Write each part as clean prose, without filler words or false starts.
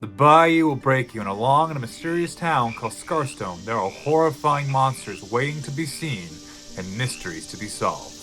The bayou will break you, and along in a mysterious town called Scarstone, there are horrifying monsters waiting to be seen and mysteries to be solved.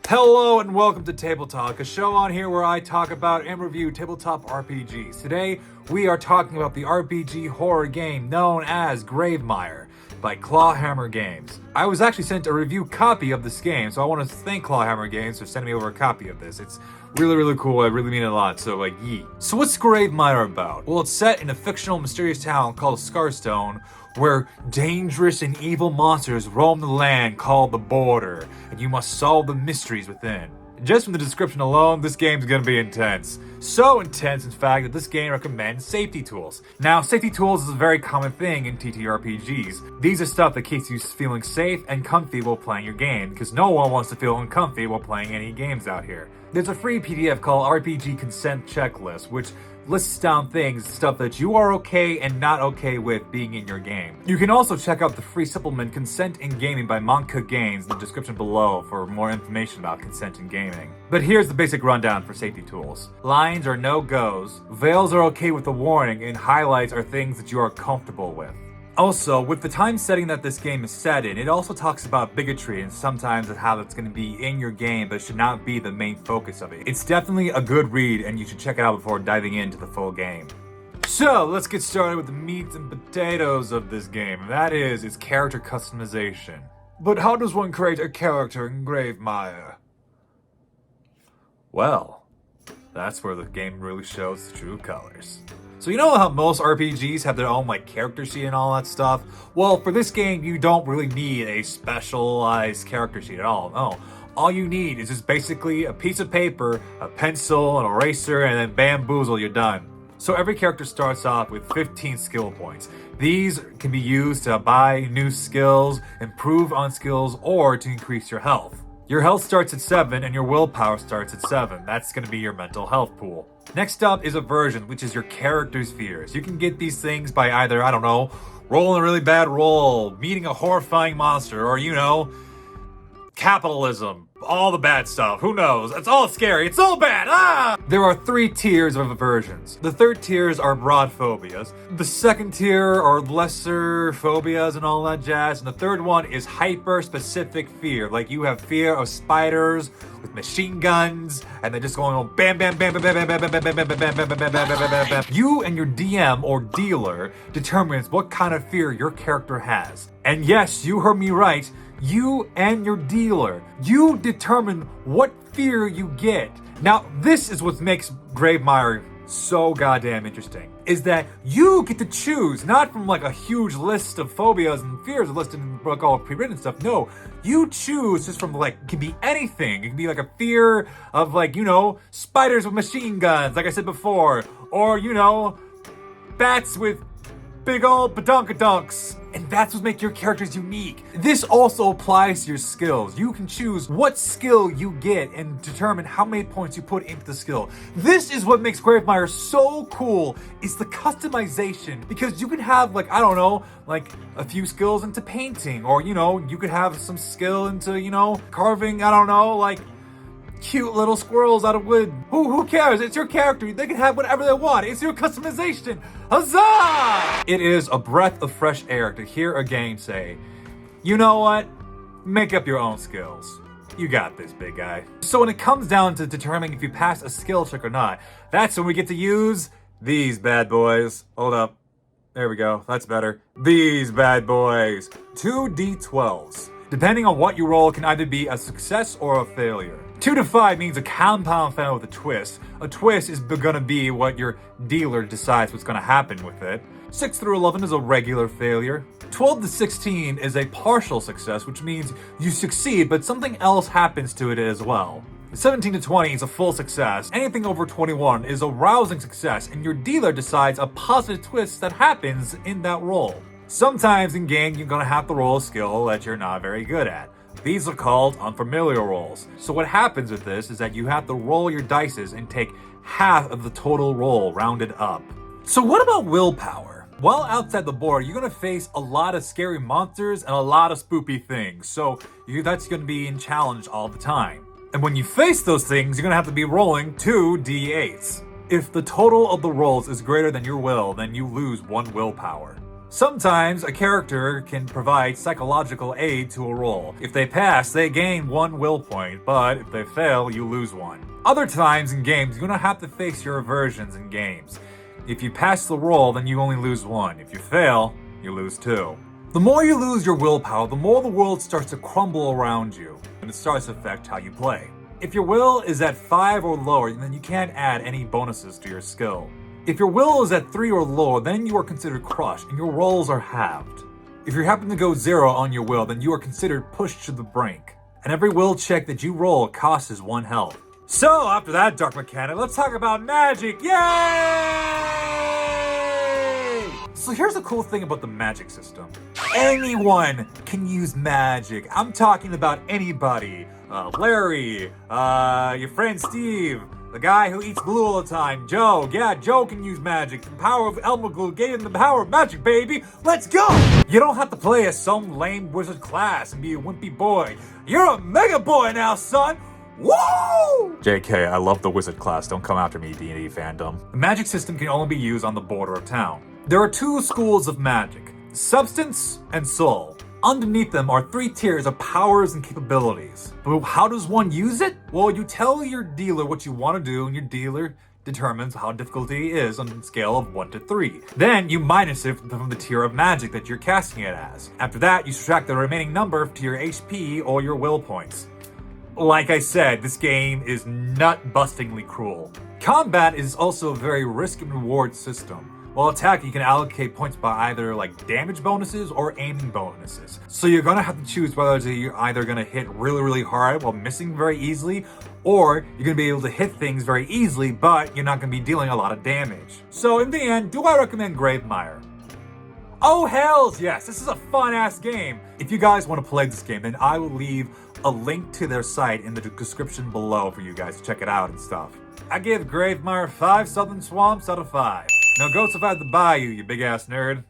Hello and welcome to Table Talk, a show on here where I talk about and review tabletop RPGs. Today, we are talking about the RPG horror game known as Gravemire by Clawhammer Games. I was actually sent a review copy of this game, so I want to thank Clawhammer Games for sending me over a copy of this. It's really cool. I really mean it a lot, so yee. So what's Gravemire about? Well, it's set in a fictional mysterious town called Scarstone, where dangerous and evil monsters roam the land called the Border, and you must solve the mysteries within. Just from the description alone, this game's gonna be intense. So intense, in fact, that this game recommends safety tools. Now, safety tools is a very common thing in TTRPGs. These are stuff that keeps you feeling safe and comfy while playing your game, because no one wants to feel uncomfy while playing any games out here. There's a free PDF called RPG Consent Checklist, which lists down stuff that you are okay and not okay with being in your game. You can also check out the free supplement Consent in Gaming by Monka Games in the description below for more information about consent in gaming. But here's the basic rundown for safety tools. Lines are no-goes, veils are okay with a warning, and highlights are things that you are comfortable with. Also, with the time setting that this game is set in, it also talks about bigotry and sometimes how that's going to be in your game, but should not be the main focus of it. It's definitely a good read, and you should check it out before diving into the full game. So, let's get started with the meat and potatoes of this game. That is, its character customization. But how does one create a character in Gravemire? Well, that's where the game really shows its true colors. So you know how most RPGs have their own character sheet and all that stuff? Well, for this game, you don't really need a specialized character sheet at all. No. All you need is just basically a piece of paper, a pencil, an eraser, and then bamboozle, you're done. So every character starts off with 15 skill points. These can be used to buy new skills, improve on skills, or to increase your health. Your health starts at 7 and your willpower starts at 7. That's going to be your mental health pool. Next up is aversion, which is your character's fears. You can get these things by either, rolling a really bad roll, meeting a horrifying monster, or, capitalism. All the bad stuff. Who knows? It's all scary. It's all bad. Ah! There are 3 tiers of aversions. The third tiers are broad phobias. The second tier are lesser phobias and all that jazz. And the third one is hyper-specific fear. Like you have fear of spiders with machine guns, and they're just going on bam, bam, bam, bam, bam, bam, bam, bam, bam, bam, bam, bam, bam, bam, bam, bam, bam. You and your DM or dealer determines what kind of fear your character has. And yes, you heard me right. You and your dealer, you determine what fear you get. Now, this is what makes Gravemire so goddamn interesting, is that you get to choose, not from a huge list of phobias and fears listed in the book, all pre-written stuff. No, you choose just from it can be anything. It can be a fear of spiders with machine guns, like I said before, or bats with big old badonkadunks. And that's what makes your characters unique. This also applies to your skills. You can choose what skill you get and determine how many points you put into the skill. This is what makes Gravemire so cool. It's the customization. Because you can have a few skills into painting. Or, you could have some skill into, carving, cute little squirrels out of wood. Who cares? It's your character. They can have whatever they want. It's your customization. Huzzah! It is a breath of fresh air to hear a game say, you know what? Make up your own skills. You got this, big guy. So when it comes down to determining if you pass a skill check or not, that's when we get to use these bad boys. Hold up. There we go. That's better. These bad boys. 2d12s. Depending on what you roll, can either be a success or a failure. 2 to 5 means a compound fail with a twist. A twist is gonna be what your dealer decides what's gonna happen with it. 6 through 11 is a regular failure. 12 to 16 is a partial success, which means you succeed, but something else happens to it as well. 17 to 20 is a full success. Anything over 21 is a rousing success, and your dealer decides a positive twist that happens in that roll. Sometimes in game, you're gonna have to roll a skill that you're not very good at. These are called unfamiliar rolls. So what happens with this is that you have to roll your dices and take half of the total roll rounded up. So what about willpower? While outside the board, you're gonna face a lot of scary monsters and a lot of spoopy things. So that's gonna be in challenge all the time. And when you face those things, you're gonna have to be rolling 2d8s. If the total of the rolls is greater than your will, then you lose 1 willpower. Sometimes a character can provide psychological aid to a roll. If they pass, they gain 1 will point, but if they fail, you lose 1. Other times in games, you're gonna have to face your aversions in games. If you pass the roll, then you only lose 1. If you fail, you lose 2. The more you lose your willpower, the more the world starts to crumble around you, and it starts to affect how you play. If your will is at 5 or lower, then you can't add any bonuses to your skill. If your will is at 3 or lower, then you are considered crushed and your rolls are halved. If you happen to go 0 on your will, then you are considered pushed to the brink. And every will check that you roll costs 1 health. So, after that dark mechanic, let's talk about magic! Yay! So here's the cool thing about the magic system. Anyone can use magic. I'm talking about anybody. Larry, your friend Steve, the guy who eats glue all the time, Joe. Yeah, Joe can use magic. The power of Elmer Glue gave him the power of magic, baby. Let's go! You don't have to play as some lame wizard class and be a wimpy boy. You're a mega boy now, son! Woo! JK, I love the wizard class. Don't come after me, D&D fandom. The magic system can only be used on the border of town. There are 2 schools of magic, substance and soul. Underneath them are 3 tiers of powers and capabilities. But how does one use it? Well, you tell your dealer what you want to do, and your dealer determines how difficulty is on a scale of 1 to 3. Then you minus it from the tier of magic that you're casting it as. After that, you subtract the remaining number to your HP or your will points. Like I said, this game is nut-bustingly cruel. Combat is also a very risk and reward system. While attacking, you can allocate points by either damage bonuses or aiming bonuses. So you're gonna have to choose whether you're either gonna hit really hard while missing very easily, or you're gonna be able to hit things very easily, but you're not gonna be dealing a lot of damage. So in the end, do I recommend Gravemire? Oh hells yes, this is a fun ass game. If you guys want to play this game, then I will leave a link to their site in the description below for you guys to check it out and stuff. I give Gravemire 5 Southern Swamps out of 5. Now go survive the bayou, you big ass nerd.